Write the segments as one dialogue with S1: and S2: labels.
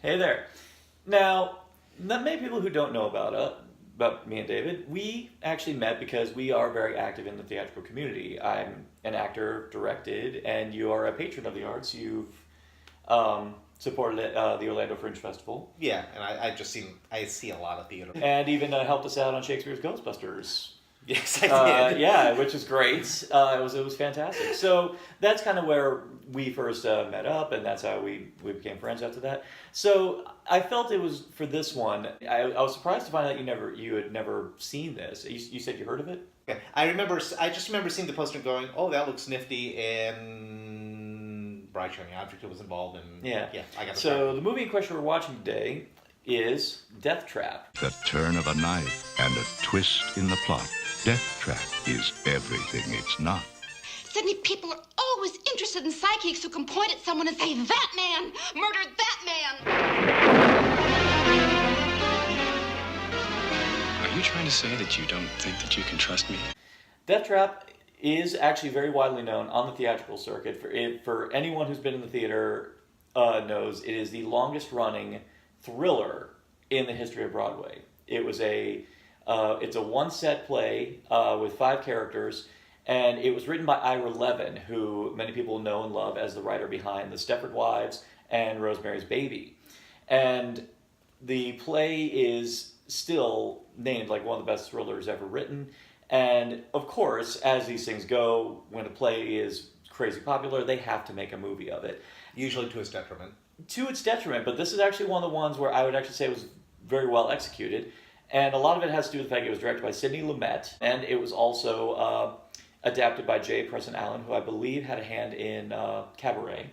S1: Hey there. Now, not many people who don't know about me and David, we actually met because we are very active in the theatrical community. I'm an actor, directed, and you are a patron of the arts. You've supported the Orlando Fringe Festival.
S2: Yeah, and I see a lot of theater.
S1: And even helped us out on Shakespeare's Ghostbusters.
S2: Yes, I did.
S1: Yeah, which is great. It was fantastic. So that's kind of where we first met up, and that's how we became friends after that. So I felt it was for this one. I was surprised to find out you had never seen this. You said you heard of it?
S2: Okay. I just remember seeing the poster and going, "Oh, that looks nifty," and Bride Shining Object was involved, and
S1: yeah,
S2: I got.
S1: So the movie in question we're watching today is Deathtrap.
S3: The turn of a knife and a twist in the plot. Deathtrap is everything it's not.
S4: Sidney, people are always interested in psychics who can point at someone and say, "That man murdered that
S5: man." Are you trying to say that you don't think that you can trust me?
S1: Deathtrap is actually very widely known on the theatrical circuit. For anyone who's been in the theater knows it is the longest running thriller in the history of Broadway. It's a one-set play with 5 characters, and it was written by Ira Kevin, who many people know and love as the writer behind The Stepford Wives and Rosemary's Baby. And the play is still named like one of the best thrillers ever written. And of course, as these things go, when a play is crazy popular, they have to make a movie of it.
S2: Usually to its detriment.
S1: To its detriment, but this is actually one of the ones where I would actually say it was very well executed. And a lot of it has to do with the fact it was directed by Sidney Lumet, and it was also adapted by J. Preston Allen, who I believe had a hand in Cabaret.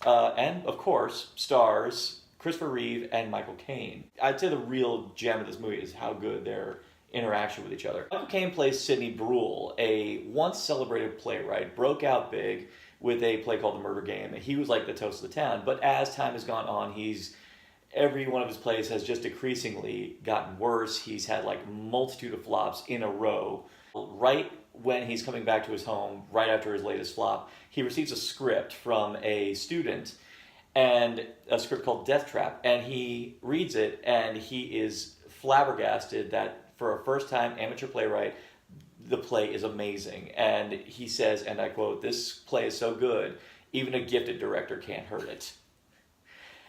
S1: And, of course, stars Christopher Reeve and Michael Caine. I'd say the real gem of this movie is how good their interaction with each other. Michael Caine plays Sidney Brule, a once-celebrated playwright, broke out big with a play called The Murder Game. He was like the toast of the town, but as time has gone on, every one of his plays has just decreasingly gotten worse. He's had like multitude of flops in a row. Right when he's coming back to his home, right after his latest flop, he receives a script from a student, and a script called Deathtrap, and he reads it, and he is flabbergasted that for a first-time amateur playwright, the play is amazing. And he says, and I quote, "This play is so good, even a gifted director can't hurt it."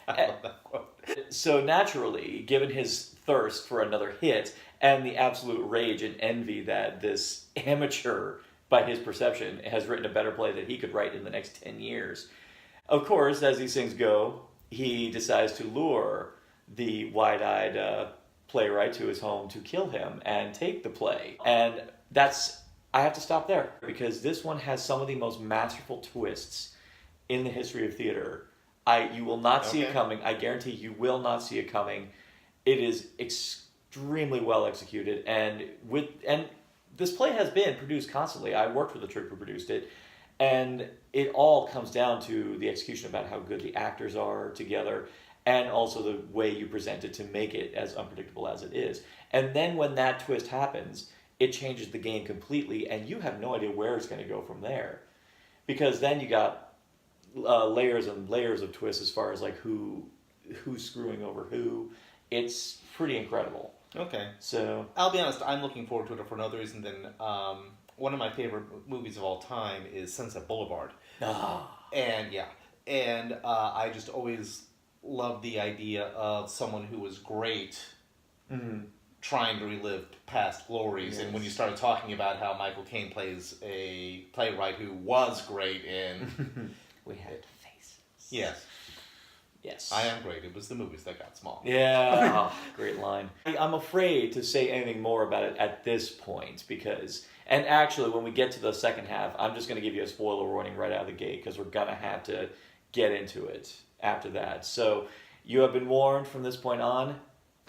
S2: I love that quote.
S1: So naturally, given his thirst for another hit and the absolute rage and envy that this amateur, by his perception, has written a better play that he could write in the next 10 years, of course, as these things go, he decides to lure the wide-eyed playwright to his home to kill him and take the play. And I have to stop there, because this one has some of the most masterful twists in the history of theater. You will not see it coming. I guarantee you will not see it coming. It is extremely well executed, and this play has been produced constantly. I worked with the troupe who produced it, and it all comes down to the execution about how good the actors are together, and also the way you present it to make it as unpredictable as it is. And then when that twist happens, it changes the game completely, and you have no idea where it's going to go from there, because then you got layers and layers of twists as far as like who's screwing over who. It's pretty incredible.
S2: Okay.
S1: So
S2: I'll be honest, I'm looking forward to it for no other reason than one of my favorite movies of all time is Sunset Boulevard. And I just always loved the idea of someone who was great trying to relive past glories. Yes. And when you started talking about how Michael Caine plays a playwright who was great in
S1: We Had Faces.
S2: Yes.
S1: Yes.
S2: I am great. It was the movies that got small.
S1: Yeah. Great line. I'm afraid to say anything more about it at this point because, and actually when we get to the second half, I'm just going to give you a spoiler warning right out of the gate because we're going to have to get into it after that. So you have been warned from this point on.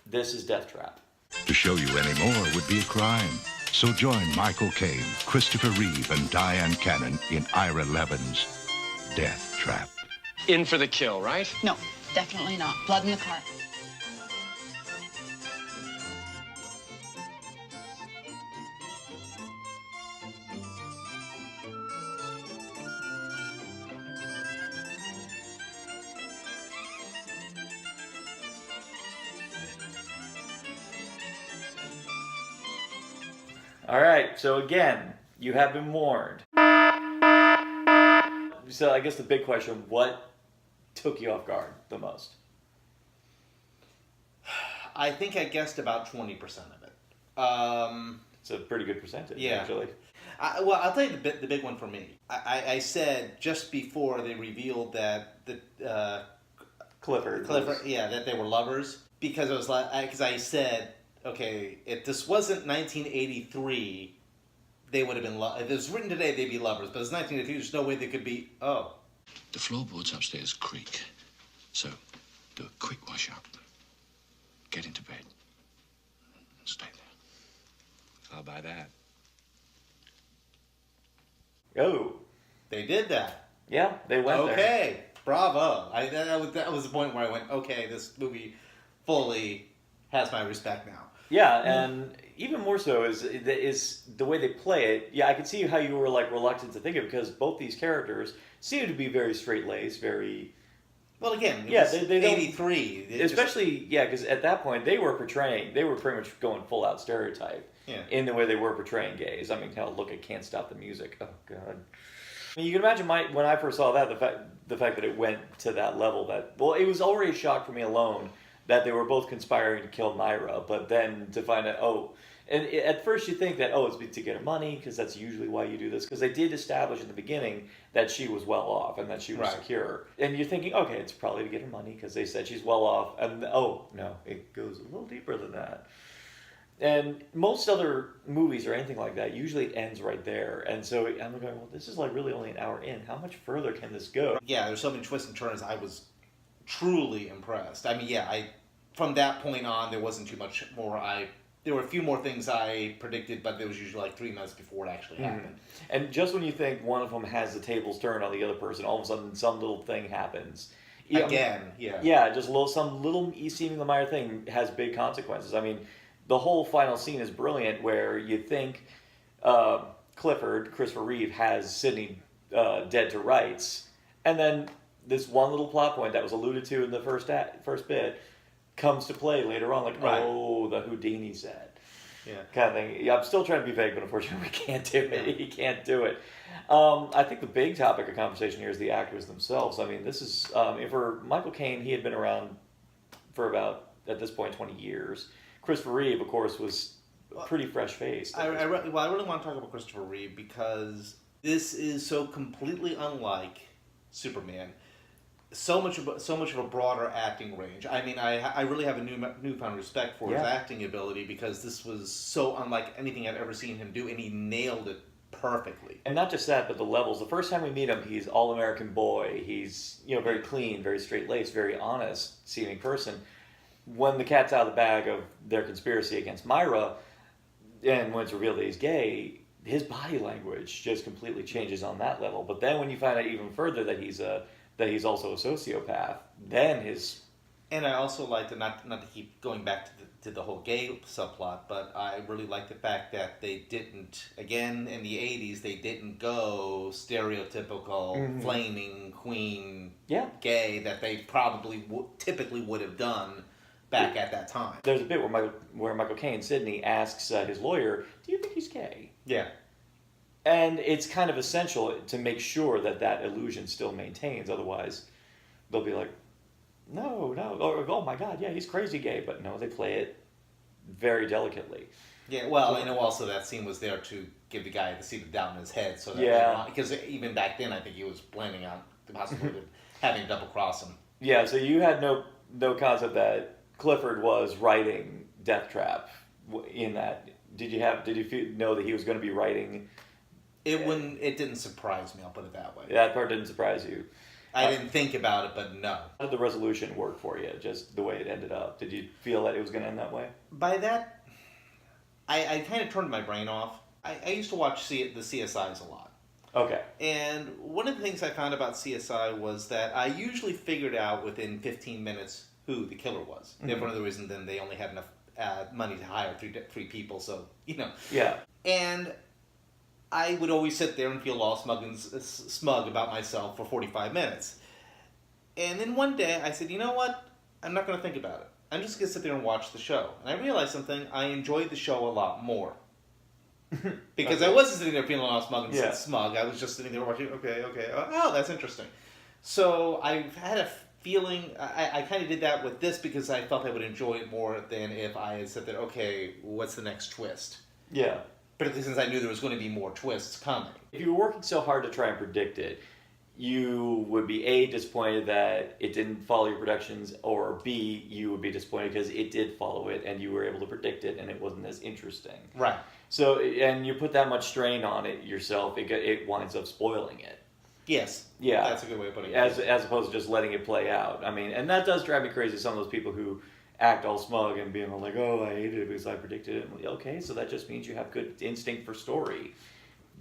S1: This is Deathtrap.
S3: To show you any more would be a crime. So join Michael Caine, Christopher Reeve, and Diane Cannon in Ira Levin's Deathtrap.
S5: In for the kill, right?
S6: No, definitely not. Blood in the car.
S1: All right, so again, you have been warned. So I guess the big question, what took you off guard the most?
S2: I think I guessed about 20% of it.
S1: It's a pretty good percentage,
S2: Yeah.
S1: actually.
S2: Well, I'll tell you the big one for me. I said just before they revealed that
S1: Clifford,
S2: that they were lovers, because it was I said, okay, if this wasn't 1983, they would have been if it was written today, they'd be lovers. But it's 1983. There's no way they could be. Oh,
S3: The floorboards upstairs creak. So, do a quick wash up. Get into bed. And stay there. I'll buy that.
S1: Oh,
S2: they did that.
S1: yeah, they went there.
S2: Okay, bravo. That was the point where I went, okay, this movie fully has my respect now.
S1: Yeah, and even more so is the way they play it. Yeah, I could see how you were like reluctant to think of it because both these characters seem to be very straight-laced, very...
S2: Well, again,
S1: Yeah,
S2: it was
S1: they don't-
S2: 83.
S1: Especially, yeah, because at that point they were pretty much going full-out stereotype in the way they were portraying gays. I mean, hell, look at Can't Stop the Music. Oh, God. I mean, you can imagine when I first saw that, the fact that it went to that level, well, it was already a shock for me alone that they were both conspiring to kill Myra, but then to find out, at first you think that, it's to get her money, because that's usually why you do this, because they did establish in the beginning that she was well off and that she was secure. And you're thinking, okay, it's probably to get her money, because they said she's well off, and no, it goes a little deeper than that. And most other movies or anything like that, usually it ends right there. And so I'm going, well, this is like really only an hour in. How much further can this go?
S2: Yeah, there's so many twists and turns. I was truly impressed. I mean, from that point on, there wasn't too much more. There were a few more things I predicted, but there was usually like 3 months before it actually happened.
S1: And just when you think one of them has the tables turned on the other person, all of a sudden some little thing happens. Yeah, just some little seemingly minor thing has big consequences. I mean, the whole final scene is brilliant where you think Clifford, Christopher Reeve, has Sidney dead to rights, and then this one little plot point that was alluded to in the first bit comes to play later on, the Houdini said. Yeah. Kind of thing. Yeah, I'm still trying to be vague, but unfortunately we can't do it. He can't do it. I think the big topic of conversation here is the actors themselves. I mean, this is, for Michael Caine, he had been around for about, at this point, 20 years. Christopher Reeve, of course, was pretty fresh-faced.
S2: I really want to talk about Christopher Reeve because this is so completely unlike Superman. So much of a broader acting range. I mean, I really have a newfound respect for his acting ability because this was so unlike anything I've ever seen him do, and he nailed it perfectly. And
S1: not just that, but the levels. The first time we meet him, he's all-American boy. He's very clean, very straight-laced, very honest-seeming person. When the cat's out of the bag of their conspiracy against Myra, and when it's revealed that he's gay, his body language just completely changes on that level. But then when you find out even further that he's also a sociopath, then his...
S2: And I also like to, not to keep going back to the whole gay subplot, but I really like the fact that they didn't, again, in the 80s, they didn't go stereotypical, flaming queen gay that they probably typically would have done back at that time.
S1: There's a bit where Michael Caine, Sidney, asks his lawyer, do you think he's gay?
S2: Yeah.
S1: And it's kind of essential to make sure that illusion still maintains. Otherwise, they'll be like, no, or oh my God, yeah, he's crazy gay. But no, they play it very delicately.
S2: Yeah, well, I know also that scene was there to give the guy the seat down in his head. So that because even back then, I think he was planning on the possibility of having double cross him.
S1: Yeah, so you had no concept that Clifford was writing Deathtrap in that. Did you know that he was going to be writing?
S2: It didn't surprise me, I'll put it that way.
S1: That part didn't surprise you.
S2: I didn't think about it, but no.
S1: How did the resolution work for you, just the way it ended up? Did you feel that it was going to end that way?
S2: By that, I kind of turned my brain off. I used to watch the CSIs a lot.
S1: Okay.
S2: And one of the things I found about CSI was that I usually figured out within 15 minutes who the killer was. Mm-hmm. For another reason, then they only had enough money to hire three people, so,
S1: Yeah.
S2: And I would always sit there and feel all smug about myself for 45 minutes. And then one day I said, you know what? I'm not going to think about it. I'm just going to sit there and watch the show. And I realized something. I enjoyed the show a lot more Because
S1: Okay.
S2: I wasn't sitting there feeling all smug and
S1: Yeah.
S2: smug. I was just sitting there watching, okay. Oh, that's interesting. So I had a feeling, I kind of did that with this because I felt I would enjoy it more than if I had said that, okay, what's the next twist?
S1: Yeah.
S2: Particularly since I knew there was going to be more twists coming.
S1: If you were working so hard to try and predict it, you would be A, disappointed that it didn't follow your predictions, or B, you would be disappointed because it did follow it and you were able to predict it and it wasn't as interesting.
S2: Right.
S1: So, and you put that much strain on it yourself, it winds up spoiling it.
S2: Yes.
S1: Yeah.
S2: That's a good way of putting it.
S1: As opposed to just letting it play out. I mean, and that does drive me crazy, some of those people who act all smug and being all like, oh, I hated it because I predicted it. I'm like, okay, so that just means you have good instinct for story.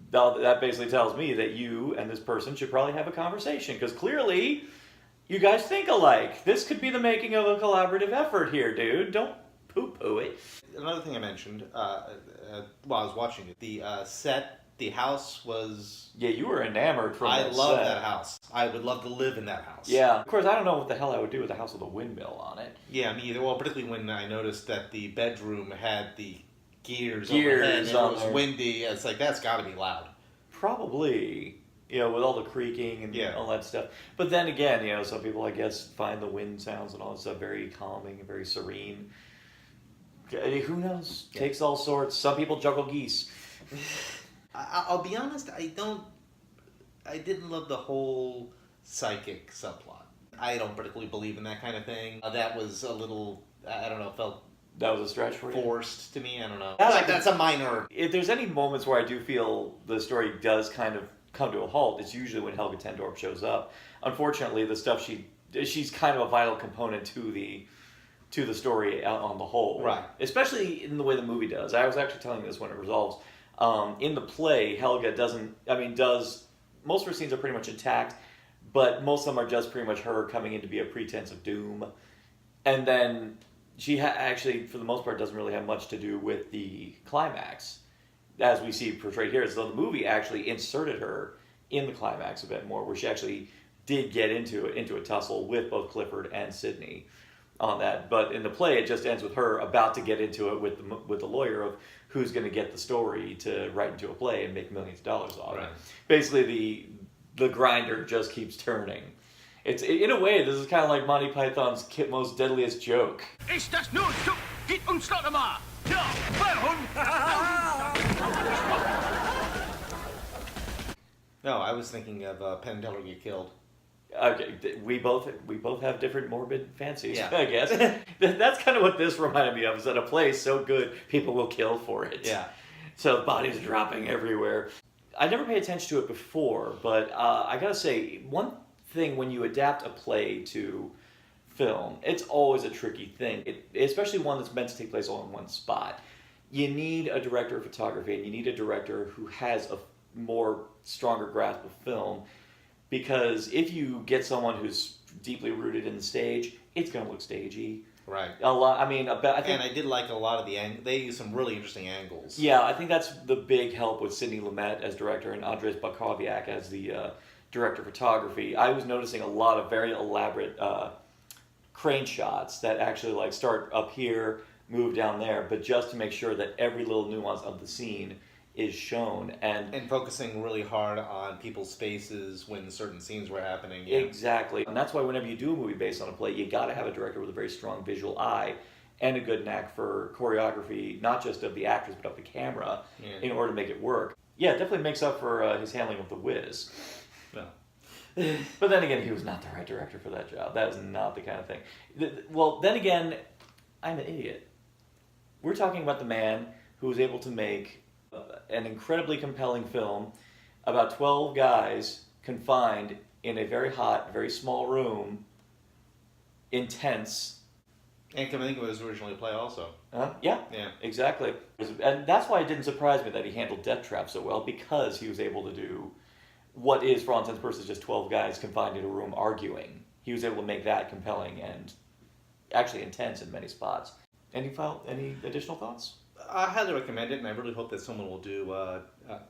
S1: That basically tells me that you and this person should probably have a conversation, because clearly you guys think alike. This could be the making of a collaborative effort here, dude. Don't poo-poo it.
S2: Another thing I mentioned while I was watching it, the set, the house was...
S1: Yeah, you were enamored from
S2: I
S1: that
S2: love
S1: set.
S2: that house. I would love to live in that house.
S1: Yeah. Of course, I don't know what the hell I would do with a house with a windmill on it.
S2: Yeah, me either. Well, particularly when I noticed that the bedroom had the gears
S1: Gears
S2: overhead and it
S1: on
S2: was
S1: there.
S2: windy. It's like, that's got to be loud.
S1: Probably, with all the creaking and
S2: Yeah.
S1: all that stuff. But then again, some people, I guess, find the wind sounds and all that stuff very calming and very serene. Who knows?
S2: Yeah.
S1: Takes all sorts. Some people juggle geese.
S2: I'll be honest, I didn't love the whole psychic subplot. I don't particularly believe in that kind of thing. That was a little, I don't know, felt
S1: That was a stretch for you?
S2: forced to me. I don't know.
S1: That I
S2: Like,
S1: can-
S2: that's a minor.
S1: If there's any moments where I do feel the story does kind of come to a halt, it's usually when Helga Tendorp shows up. Unfortunately, the stuff she's kind of a vital component to the story on the whole.
S2: Right.
S1: Especially in the way the movie does. I was actually telling you this when it resolves. In the play, Helga does, most of her scenes are pretty much intact, but most of them are just pretty much her coming in to be a pretense of doom. And then she actually, for the most part, doesn't really have much to do with the climax, as we see portrayed here. So the movie actually inserted her in the climax a bit more, where she actually did get into a tussle with both Clifford and Sidney on that. But in the play, it just ends with her about to get into it with the lawyer of who's going to get the story to write into a play and make millions of dollars off it.
S2: Right.
S1: Basically, the grinder just keeps turning. It's in a way, this is kind of like Monty Python's Most Deadliest Joke.
S7: Ist das nur so? Geht uns doch mal! Ja,
S2: No, I was thinking of Penn and Teller Get Killed.
S1: Okay, we both have different morbid fancies,
S2: Yeah.
S1: I guess. That's kind of what this reminded me of, is that a play is so good, people will kill for it.
S2: Yeah.
S1: So bodies dropping everywhere. I never paid attention to it before, but I gotta say, one thing when you adapt a play to film, it's always a tricky thing, especially one that's meant to take place all in one spot. You need a director of photography, and you need a director who has a more stronger grasp of film, because if you get someone who's deeply rooted in the stage, it's going to look stagey.
S2: Right.
S1: A lot. I mean, I think.
S2: And I did like a lot of the they used some really interesting angles.
S1: Yeah, I think that's the big help with Sidney Lumet as director and Andrzej Bakowiak as the director of photography. I was noticing a lot of very elaborate crane shots that actually start up here, move down there, but just to make sure that every little nuance of the scene is shown, and
S2: focusing really hard on people's faces when certain scenes were happening. Yeah.
S1: Exactly. And that's why whenever you do a movie based on a play, you got to have a director with a very strong visual eye and a good knack for choreography, not just of the actors, but of the camera, in order to make it work. Yeah, it definitely makes up for his handling of The Wiz.
S2: No.
S1: But then again, he was not the right director for that job. That is not the kind of thing. Well, then again, I'm an idiot. We're talking about the man who was able to make an incredibly compelling film about 12 guys confined in a very hot, very small room, intense.
S2: And come to think of it, was originally a play also.
S1: Yeah,
S2: Yeah.
S1: exactly. And that's why it didn't surprise me that he handled Deathtrap so well, because he was able to do what is, for all intents and purposes, just 12 guys confined in a room arguing. He was able to make that compelling and actually intense in many spots. Any additional thoughts?
S2: I highly recommend it, and I really hope that someone will do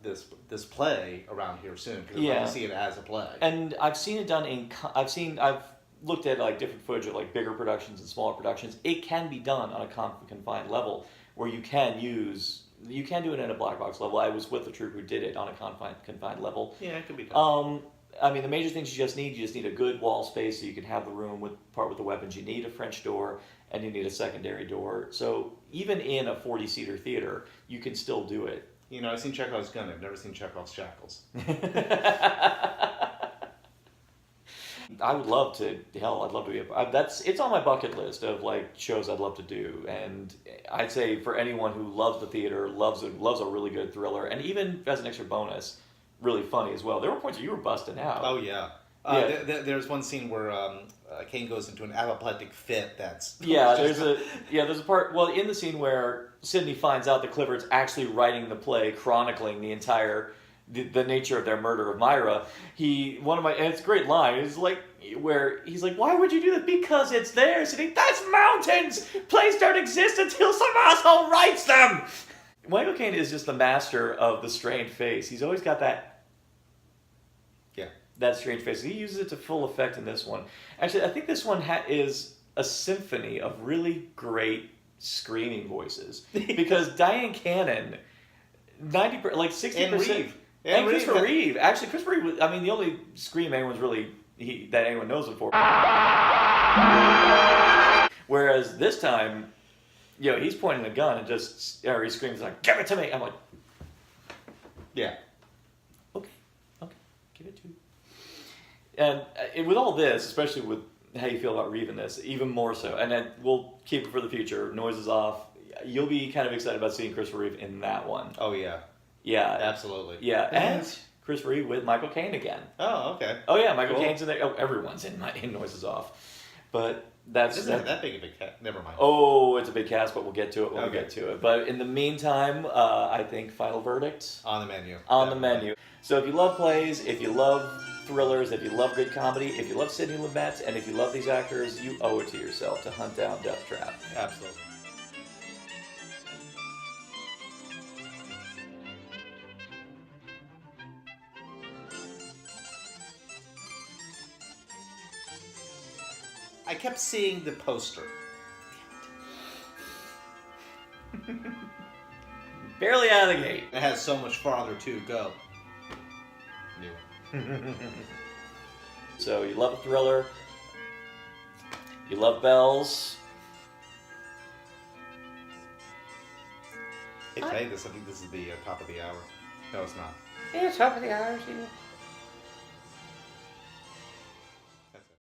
S2: this play around here soon, because I want to see it as a play.
S1: And I've seen it done I've looked at different footage of bigger productions and smaller productions. It can be done on a confined level, where you can use You can do it in a black box level. I was with the troupe who did it on a confined level.
S2: Yeah, it could be done.
S1: I mean, the major things you just need a good wall space so you can have the room with the weapons. You need a French door, and you need a secondary door. So even in a 40-seater theater, you can still do it.
S2: You know, I've seen Chekhov's gun. I've never seen Chekhov's shackles.
S1: I would love to. Hell, I'd love to be. It's on my bucket list of like shows I'd love to do, and I'd say for anyone who loves the theater, loves a really good thriller, and even as an extra bonus, really funny as well. There were points where you were busting out.
S2: Oh yeah. There's one scene where Caine goes into an apoplectic fit. There's a part. Well, in the scene where Sidney finds out that Clifford's actually writing the play, chronicling the entire. The nature of their murder of Myra, and it's a great line, is like, where he's like, why would you do that? Because it's theirs. And that's mountains! Plays don't exist until some asshole writes them! Michael Caine is just the master of the strained face. He's always got that strange face. He uses it to full effect in this one. Actually, I think this one is a symphony of really great screaming voices. Because Diane Cannon, 60%... And Christopher Reeve. Actually, Christopher Reeve, the only scream anyone's really, that anyone knows him for. Whereas this time, he's pointing a gun and he screams like, give it to me! I'm like... Yeah. Okay, give it to you. And with all this, especially with how you feel about Reeve in this, even more so, and then we'll keep it for the future, noise is off, you'll be kind of excited about seeing Christopher Reeve in that one. Oh, yeah.
S1: Yeah.
S2: Absolutely.
S1: Yeah, and Christopher Reeve with Michael Caine again.
S2: Oh, okay.
S1: Oh, yeah, Michael Caine's in there. Oh, everyone's in Noises Off. But that's...
S2: Isn't it that big a big cast? Never mind.
S1: Oh, it's a big cast, but we'll get to it when we get to it. But in the meantime, I think Final Verdict.
S2: On the menu.
S1: On the menu. So if you love plays, if you love thrillers, if you love good comedy, if you love Sidney Lumet, and if you love these actors, you owe it to yourself to hunt down Deathtrap.
S2: Absolutely. I kept seeing the poster.
S1: Barely out of the gate.
S2: It has so much farther to go.
S1: So you love a thriller. You love bells.
S2: Hey, I think this is the top of the hour. No, it's not.
S1: Yeah, top of the hour.